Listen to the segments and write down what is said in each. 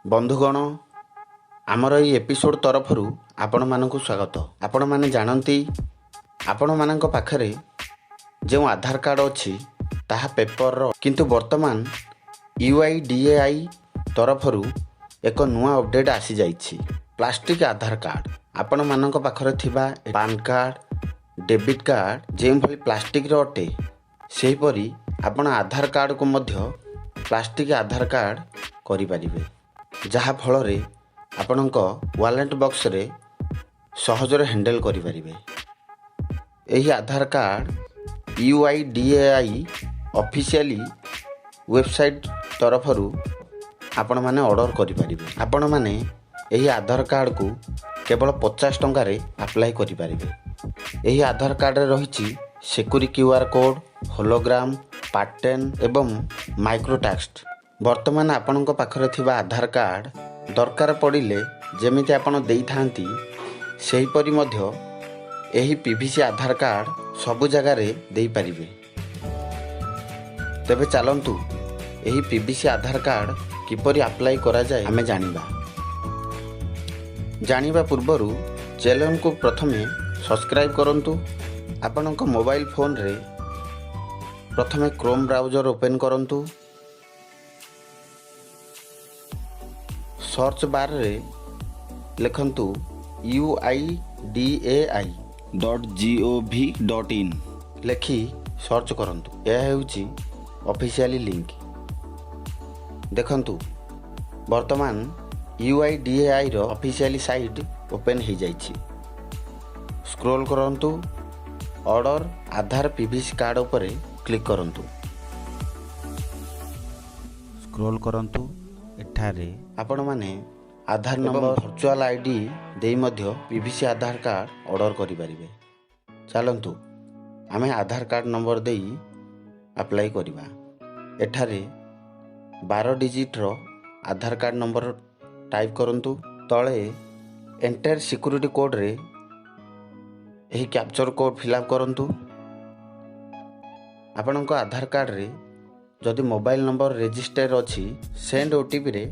बंधुगण आमर ये एपिसोड तरफरु आपण मानकु स्वागत। आपण माने जानती आपण मानक पाखरे जो आधार कार्ड अच्छी ताहा पेपर रो किंतु वर्तमान uidai तरफरु एक नुआ अपडेट आसी जाइछि। प्लास्टिक आधार कार्ड आपण मानक पाखरे थिबा पान कार्ड डेबिट कार्ड जे भली प्लास्टिक रो अटे सेही परी आपण आधार कार्ड को मध्य प्लास्टिक आधार कार्ड करि परिबे, जहा फल रे आपणक वालेट बॉक्स रे सहजरे हैंडल करि परिबे। एही आधार कार्ड uidai ऑफिशियली वेबसाइट तरफरु आपण माने ऑर्डर करि परिबे। आपण माने एही आधार कार्ड को केवल 50 टंका रे अप्लाई करि परिबे। एही आधार कार्ड रे रहिछि security QR code, hologram, pattern एवं माइक्रो टेक्स्ट। वर्तमान आपणक पाखरे थिबा आधार कार्ड दरकार पड़िले जेमिति आपण देई थांती सेही परि मध्य एही पीवीसी आधार कार्ड सबु जगह रे देई परिबे। तेबे चलंतु एही पीवीसी आधार कार्ड किपरि अप्लाई करा जाय आमे जानिबा पूर्वरु चैनल को प्रथमे सब्सक्राइब करंतु। आपणक मोबाइल फोन रे प्रथमे क्रोम ब्राउजर ओपन करंतु। सर्च बार रे लिखंतु uidai.gov.in लेखि सर्च करंतु। यह हेउची ऑफिशियली लिंक। देखंतु वर्तमान uidai रो ऑफिशियली साइट ओपन हो जाइछि। स्क्रॉल करंतु, ऑर्डर आधार पीवीसी कार्ड उपरे क्लिक करंतु। स्क्रॉल करंतु, एठारे आपण माने आधार नंबर वर्चुअल आईडी देई मध्य पीवीसी आधार कार्ड ऑर्डर करि परिबे। चलंतु आमे आधार कार्ड नंबर देई अप्लाई करिबा। एठारे 12 डिजिट रो आधार कार्ड नंबर टाइप करंतु। तळे एंटर सिक्योरिटी कोड रे एही कैप्चर कोड फिलअप करंतु। आपणक आधार कार्ड रे जदि मोबाइल नंबर रजिस्टर अछि सेंड ओटीपी रे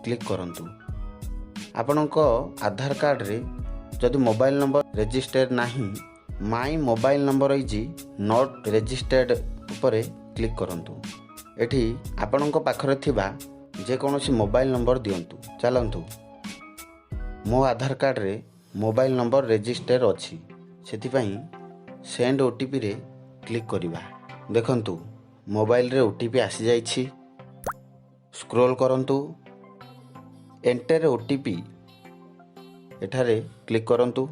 क्लिक करंतु। आपणक आधार कार्ड रे जदि मोबाइल नंबर रजिस्टर नाही my mobile number is not registered उपरे क्लिक करंतु। एठी आपणक पाखरे थिबा जे कोनोसी मोबाइल नंबर दियंतु। चलंतु मो आधार कार्ड रे मोबाइल नंबर रजिस्टर अछि सेथिपई सेंड ओटीपी रे क्लिक करिबा। देखंतु मोबाइल रे ओटीपी आसी जाइछि। स्क्रॉल करंतु, एंटर ओटीपी एठारे क्लिक करंतु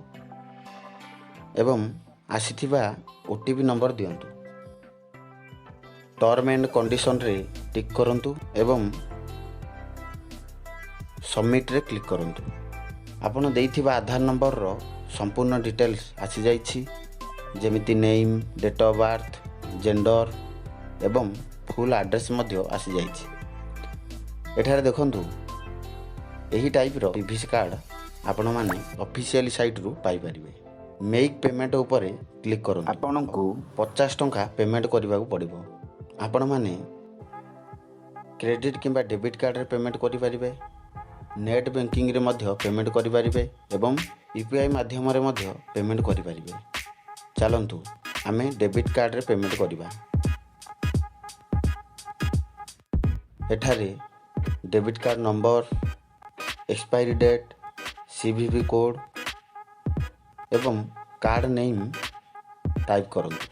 एवं आसीथिबा ओटीपी नंबर दियंतु। टर्म एंड कंडीशन रे टिक करंतु एवं सबमिट रे क्लिक करंतु। आपण देइथिबा आधार नंबर रो संपूर्ण डिटेल्स आसी जाइछि, जेमिति name, date of birth, gender एवं फुल एड्रेस मध्य आसी जाइछि। एठारे देखंतु एही टाइप रो पीवीसी कार्ड आपण माने ऑफिशियली साइट रु पाई परिबे। मेक पेमेंट ऊपर क्लिक करंतु। आपनकु 50 टंका पेमेंट करबाकू पड़िबो। आपण माने क्रेडिट किंबा डेबिट कार्ड रे पेमेंट करि परिबे, नेट बैंकिंग रे मध्य पेमेंट करि परिबे एवं यूपीआई माध्यम रे मध्य पेमेंट करि परिबे। चलंतु आमे डेबिट कार्ड रे पेमेंट करिबा। एठारे debit card number, expiry date, CVV code एवं कार्ड नेम टाइप करंतु।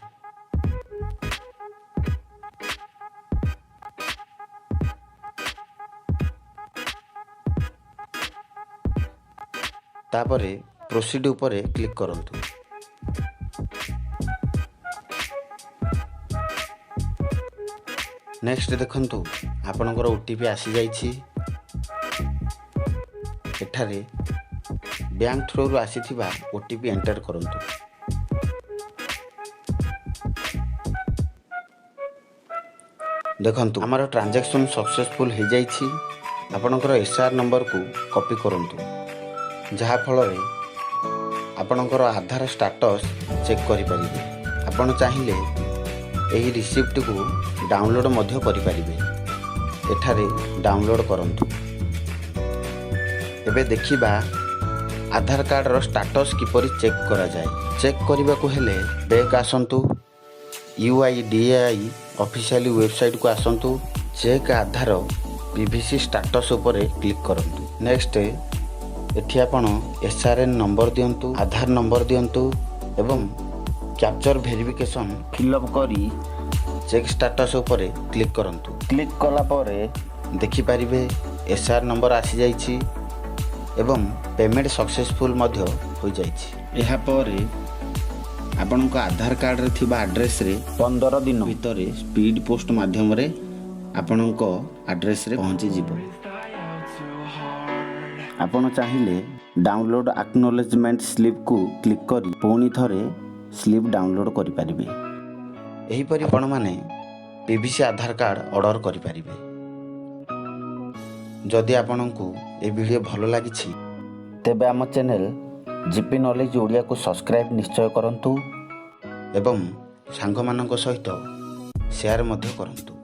तापरे प्रोसीड उपरे क्लिक करंतु। नेक्स्ट देखंतु आपनकर ओटीपी आसी जाइछि। एठारे बैंक थ्रू रु आसीथिबा ओटीपी एंटर करंतु। देखंतु हमर ट्रांजैक्शन सक्सेसफुल हो जाइछि। आपनकर एसआर नंबर को कॉपी करंतु, जहा फल रे आपनकर आधार स्टेटस चेक करि परिबे। आपण चाहिले एही रिसिप्ट को डाउनलोड मध्य करि परिबे। एठारे डाउनलोड करंतु। ଏବେ ଦେଖିବା ଆଧାର କାର୍ଡ଼ର ଷ୍ଟାଟସ୍ କିପରି ଚେକ୍ କରାଯାଏ। ଚେକ୍ କରିବାକୁ ହେଲେ ବ୍ୟାକ୍ ଆସନ୍ତୁ, uidai ଅଫିସିଆଲ ୱେବସାଇଟକୁ ଆସନ୍ତୁ, ଚେକ୍ ଆଧାର PVC ଷ୍ଟାଟସ୍ ଉପରେ କ୍ଲିକ୍ କରନ୍ତୁ। ନେକ୍ସଟ ଏଠି ଆପଣ SRN ନମ୍ବର ଦିଅନ୍ତୁ, ଆଧାର ନମ୍ବର ଦିଅନ୍ତୁ ଏବଂ କ୍ୟାପଚର ଭେରିଫିକେସନ୍ ଫିଲ୍ଅପ୍ କରି ଚେକ୍ ଷ୍ଟାଟସ୍ ଉପରେ କ୍ଲିକ୍ କରନ୍ତୁ। କ୍ଲିକ୍ କଲା ପରେ ଦେଖିପାରିବେ SR ନମ୍ବର ଆସିଯାଇଛି ଏବଂ ପେମେଣ୍ଟ ସକ୍ସେସଫୁଲ୍ ମଧ୍ୟ ହୋଇଯାଇଛି। ଏହାପରେ ଆପଣଙ୍କ ଆଧାର କାର୍ଡ଼ରେ ଥିବା ଆଡ୍ରେସରେ 15 ଦିନ ଭିତରେ ସ୍ପିଡ୍ ପୋଷ୍ଟ ମାଧ୍ୟମରେ ଆପଣଙ୍କ ଆଡ୍ରେସରେ ପହଞ୍ଚିଯିବ। ଆପଣ ଚାହିଁଲେ ଡାଉନଲୋଡ୍ ଆକ୍ନୋଲେଜମେଣ୍ଟ ସ୍ଲିପ୍କୁ କ୍ଲିକ୍ କରି ପୁଣି ଥରେ ସ୍ଲିପ୍ ଡାଉନଲୋଡ୍ କରିପାରିବେ। ଏହିପରି ଆପଣମାନେ PVC ଆଧାର କାର୍ଡ଼ ଅର୍ଡ଼ର କରିପାରିବେ। ଯଦି ଆପଣଙ୍କୁ ଏ ଭିଡ଼ିଓ ଭଲ ଲାଗିଛି ତେବେ ଆମ ଚ୍ୟାନେଲ GP ନଲେଜ ଓଡ଼ିଆକୁ ସବସ୍କ୍ରାଇବ୍ ନିଶ୍ଚୟ କରନ୍ତୁ ଏବଂ ସାଙ୍ଗମାନଙ୍କ ସହିତ ସେୟାର ମଧ୍ୟ କରନ୍ତୁ।